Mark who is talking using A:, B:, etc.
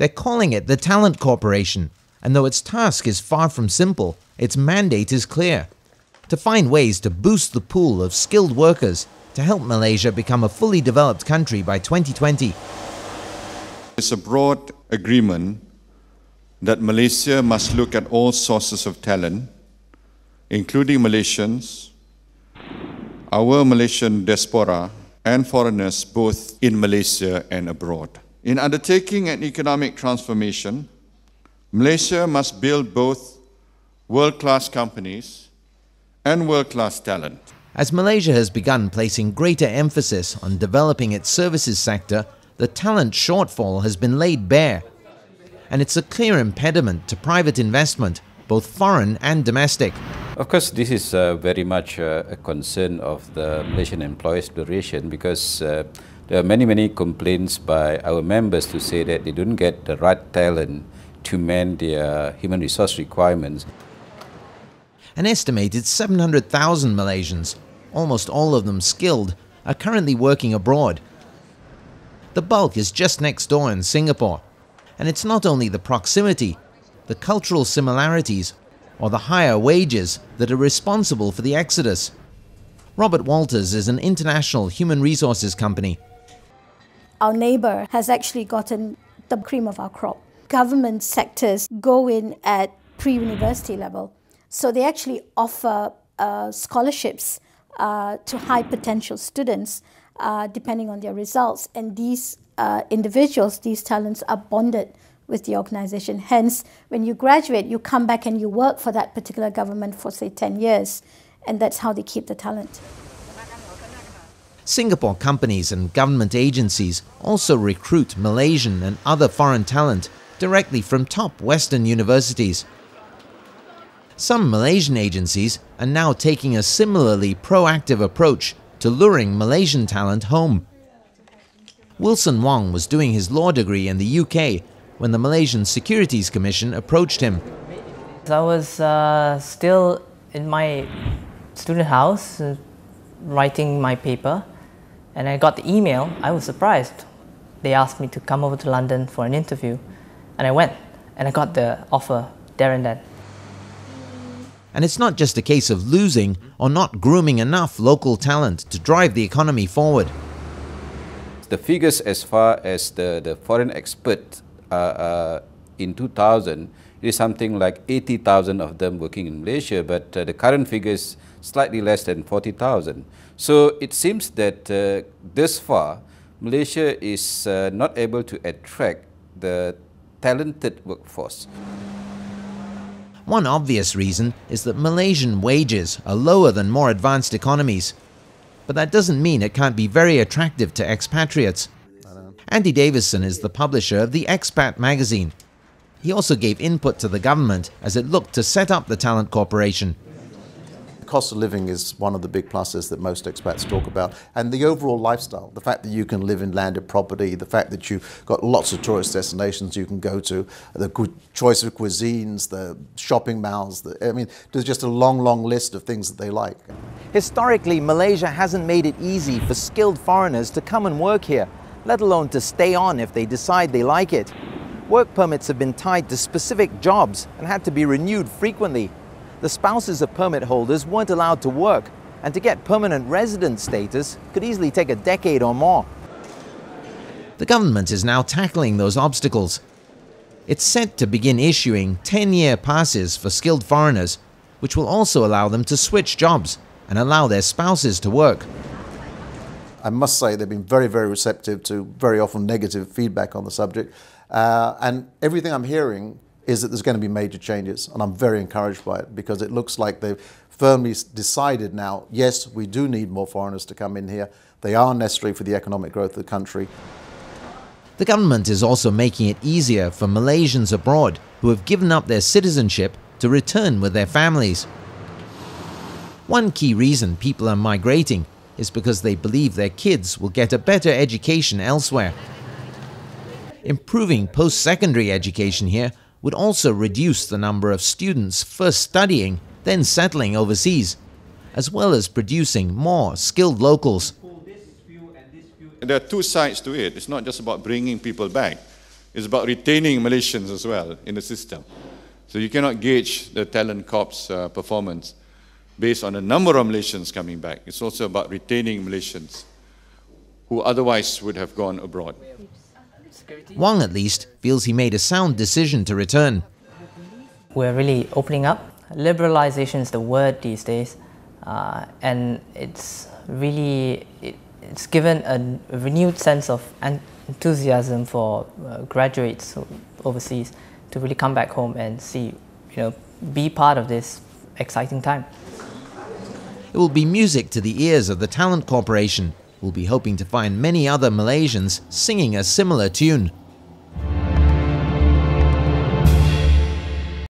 A: They're calling it the Talent Corporation, and though its task is far from simple, its mandate is clear: to find ways to boost the pool of skilled workers to help Malaysia become a fully developed country by 2020.
B: It's a broad agreement that Malaysia must look at all sources of talent, including Malaysians, our Malaysian diaspora, and foreigners both in Malaysia and abroad. In undertaking an economic transformation, Malaysia must build both world-class companies and world-class talent.
A: As Malaysia has begun placing greater emphasis on developing its services sector, the talent shortfall has been laid bare, and it's a clear impediment to private investment, both foreign and domestic.
C: Of course, this is very much a concern of the Malaysian Employers Federation, because there are many complaints by our members to say that they don't get the right talent to man their human resource requirements.
A: An estimated 700,000 Malaysians, almost all of them skilled, are currently working abroad. The bulk is just next door in Singapore, and it's not only the proximity, the cultural similarities, or the higher wages that are responsible for the exodus. Robert Walters is an international human resources company.
D: Our neighbour has actually gotten the cream of our crop. Government sectors go in at pre-university level, so they actually offer scholarships to high potential students depending on their results, and these individuals, these talents, are bonded with the organisation. Hence, when you graduate, you come back and you work for that particular government for, say, 10 years, and that's how they keep the talent.
A: Singapore companies and government agencies also recruit Malaysian and other foreign talent directly from top Western universities. Some Malaysian agencies are now taking a similarly proactive approach to luring Malaysian talent home. Wilson Wong was doing his law degree in the UK when the Malaysian Securities Commission approached him.
E: I was still in my student house writing my paper, and I got the email. I was surprised. They asked me to come over to London for an interview, and I went, and I got the offer there and then.
A: And it's not just a case of losing or not grooming enough local talent to drive the economy forward.
C: The figures as far as the foreign experts in 2000, it is something like 80,000 of them working in Malaysia, but the current figure is slightly less than 40,000. So it seems that this far, Malaysia is not able to attract the talented workforce.
A: One obvious reason is that Malaysian wages are lower than more advanced economies. But that doesn't mean it can't be very attractive to expatriates. Andy Davison is the publisher of the Expat magazine. He also gave input to the government as it looked to set up the Talent Corporation.
F: The cost of living is one of the big pluses that most expats talk about, and the overall lifestyle, the fact that you can live in landed property, the fact that you've got lots of tourist destinations you can go to, the good choice of cuisines, the shopping malls, I mean, there's just a long list of things that they like.
A: Historically, Malaysia hasn't made it easy for skilled foreigners to come and work here, let alone to stay on if they decide they like it. Work permits have been tied to specific jobs and had to be renewed frequently. The spouses of permit holders weren't allowed to work, and to get permanent resident status could easily take a decade or more. The government is now tackling those obstacles. It's set to begin issuing 10-year passes for skilled foreigners, which will also allow them to switch jobs and allow their spouses to work.
F: I must say they've been very receptive to very often negative feedback on the subject, and everything I'm hearing is that there's going to be major changes, and I'm very encouraged by it, because it looks like they've firmly decided now, yes, we do need more foreigners to come in here. They are necessary for the economic growth of the country.
A: The government is also making it easier for Malaysians abroad who have given up their citizenship to return with their families. One key reason people are migrating is because they believe their kids will get a better education elsewhere. Improving post-secondary education here would also reduce the number of students first studying, then settling overseas, as well as producing more skilled locals.
B: There are two sides to it. It's not just about bringing people back. It's about retaining Malaysians as well in the system. So you cannot gauge the talent corps performance based on the number of Malaysians coming back. It's also about retaining Malaysians who otherwise would have gone abroad.
A: Wang, at least, feels he made a sound decision to return.
E: We're really opening up. Liberalization is the word these days, and it's really, it's given a renewed sense of enthusiasm for graduates overseas to really come back home and see, be part of this exciting time.
A: It will be music to the ears of the Talent Corporation, who will be hoping to find many other Malaysians singing a similar tune.